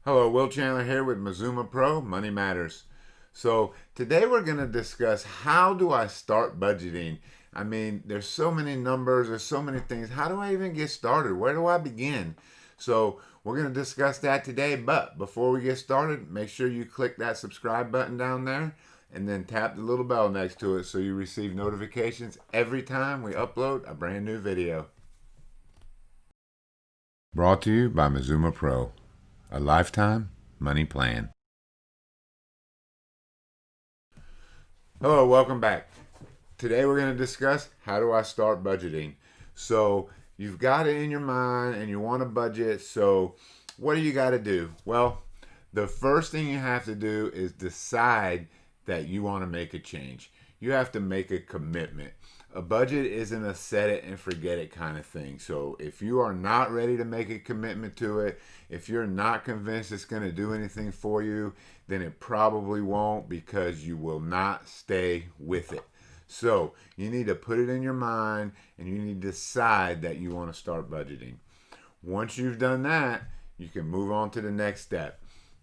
Hello, Will Chandler here with Mazuma Pro Money Matters. So, today we're going to discuss how do I start budgeting? I mean, there's so many numbers, there's so many things. How do I even get started? Where do I begin? So, we're going to discuss that today, but before we get started, make sure you click that subscribe button down there and then tap the little bell next to it so you receive notifications every time we upload a brand new video. Brought to you by Mazuma Pro, a lifetime money plan. Hello, welcome back. Today we're going to discuss how do I start budgeting. So, you've got it in your mind and you want to budget. So, what do you got to do? Well, the first thing you have to do is decide that you want to make a change. You have to make a commitment. A budget isn't a set it and forget it kind of thing. So if you are not ready to make a commitment to it, if you're not convinced it's going to do anything for you, then it probably won't because you will not stay with it. So you need to put it in your mind and you need to decide that you want to start budgeting. Once you've done that, you can move on to the next step,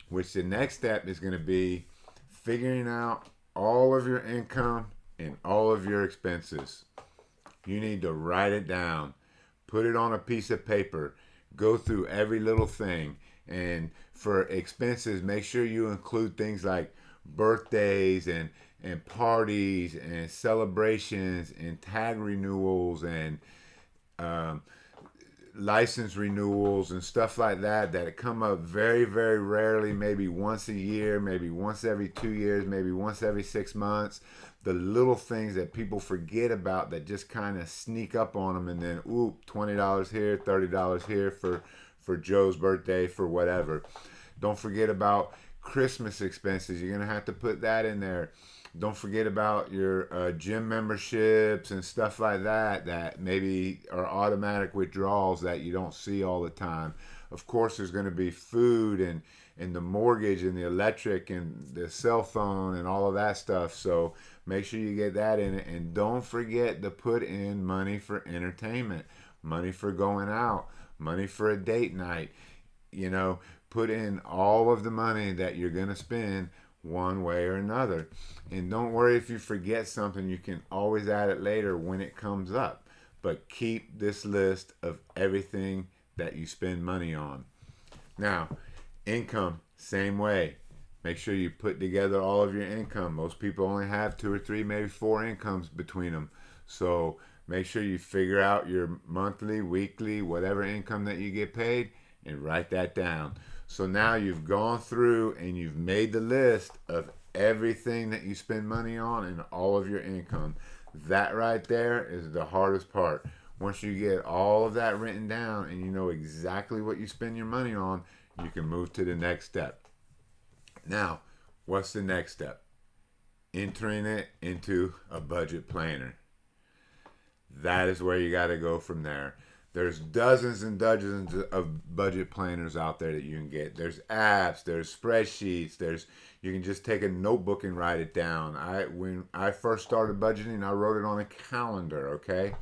which the next step is going to be figuring out all of your income and all of your expenses. You need to write it down, put it on a piece of paper, go through every little thing. And for expenses, make sure you include things like birthdays and parties and celebrations and tag renewals and um, license renewals and stuff like that come up very, very rarely, maybe once a year, maybe once every 2 years, maybe once every 6 months. The little things that people forget about that just kind of sneak up on them, and then oop, $20 here, $30 here for Joe's birthday, for whatever. Don't forget about Christmas expenses. You're gonna have to put that in there. Don't forget about your gym memberships and stuff like that maybe are automatic withdrawals that you don't see all the time. Of course, there's going to be food and the mortgage and the electric and the cell phone and all of that stuff. So make sure you get that in it. And don't forget to put in money for entertainment, money for going out, money for a date night. You know, put in all of the money that you're going to spend one way or another. And don't worry if you forget something, you can always add it later when it comes up. But keep this list of everything that you spend money on. Now, income, same way. Make sure you put together all of your income. Most people only have two or three, maybe four incomes between them. So make sure you figure out your monthly, weekly, whatever income that you get paid and write that down. So now you've gone through and you've made the list of everything that you spend money on and all of your income. That right there is the hardest part. Once you get all of that written down and you know exactly what you spend your money on, you can move to the next step. Now, what's the next step? Entering it into a budget planner. That is where you got to go from there. There's dozens and dozens of budget planners out there that you can get. There's apps, there's spreadsheets, there's you can just take a notebook and write it down. When I first started budgeting, I wrote it on a calendar, okay?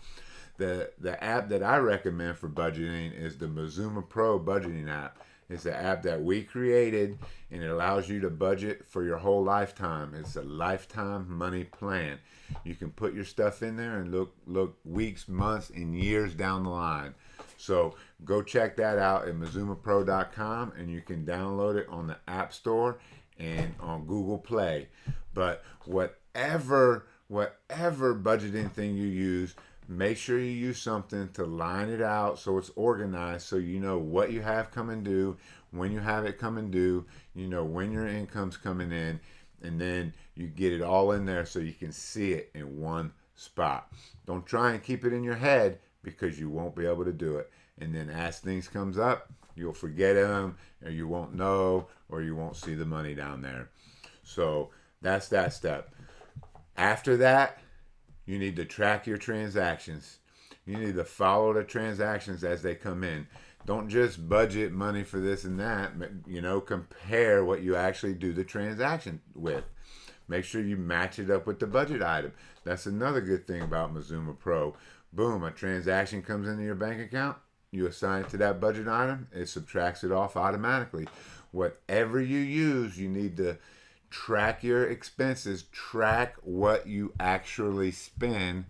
The app that I recommend for budgeting is the Mazuma Pro budgeting app. It's an app that we created and it allows you to budget for your whole lifetime. It's a lifetime money plan. You can put your stuff in there and look weeks, months, and years down the line. So go check that out at MazumaPro.com and you can download it on the App Store and on Google Play. But whatever budgeting thing you use, make sure you use something to line it out so it's organized so you know what you have coming due, when you have it coming due, you know when your income's coming in, and then you get it all in there so you can see it in one spot. Don't try and keep it in your head because you won't be able to do it. And then as things comes up, you'll forget them or you won't know or you won't see the money down there. So that's that step. After that, you need to track your transactions. You need to follow the transactions as they come in. Don't just budget money for this and that. Compare what you actually do the transaction with. Make sure you match it up with the budget item. That's another good thing about Mazuma Pro. Boom, a transaction comes into your bank account. you assign it to that budget item, it subtracts it off automatically. Whatever you use, you need to track your expenses, track what you actually spend,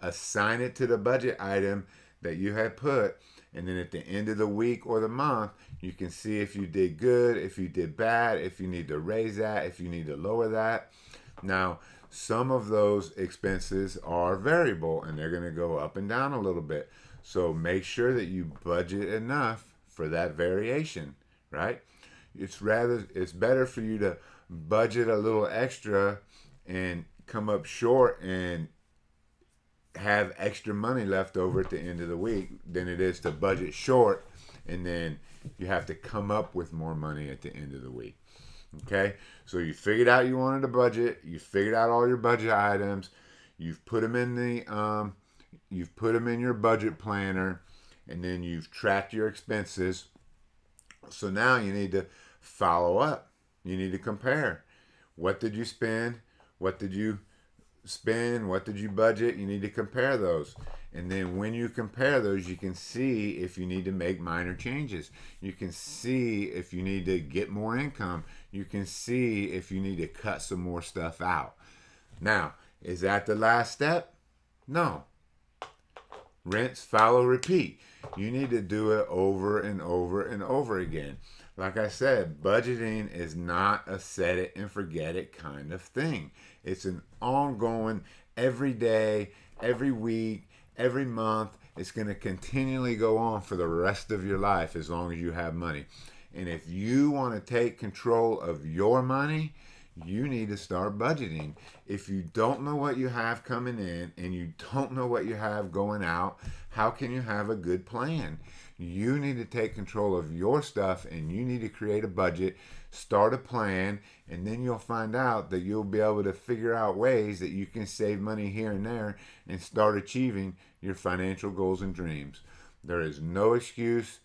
assign it to the budget item that you had put, and then at the end of the week or the month, you can see if you did good, if you did bad, if you need to raise that, if you need to lower that. Now, some of those expenses are variable and they're going to go up and down a little bit. So make sure that you budget enough for that variation, right? It's better for you to budget a little extra and come up short and have extra money left over at the end of the week than it is to budget short and then you have to come up with more money at the end of the week. Okay, so you figured out you wanted a budget. You figured out all your budget items. You've put them in your budget planner, and then you've tracked your expenses. So now you need to follow up. You need to compare. What did you spend? What did you spend? What did you budget? You need to compare those. And then when you compare those, you can see if you need to make minor changes. You can see if you need to get more income. You can see if you need to cut some more stuff out. Now, is that the last step? No. Rinse, follow, repeat. You need to do it over and over and over again. Like I said, budgeting is not a set it and forget it kind of thing. It's an ongoing, every day, every week, every month. It's going to continually go on for the rest of your life as long as you have money. And if you want to take control of your money, you need to start budgeting. If you don't know what you have coming in and you don't know what you have going out, how can you have a good plan? You need to take control of your stuff and you need to create a budget, start a plan, and then you'll find out that you'll be able to figure out ways that you can save money here and there and start achieving your financial goals and dreams. There is no excuse.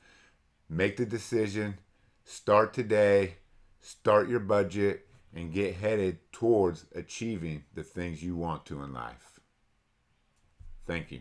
Make the decision. Start today. Start your budget and get headed towards achieving the things you want to in life. Thank you.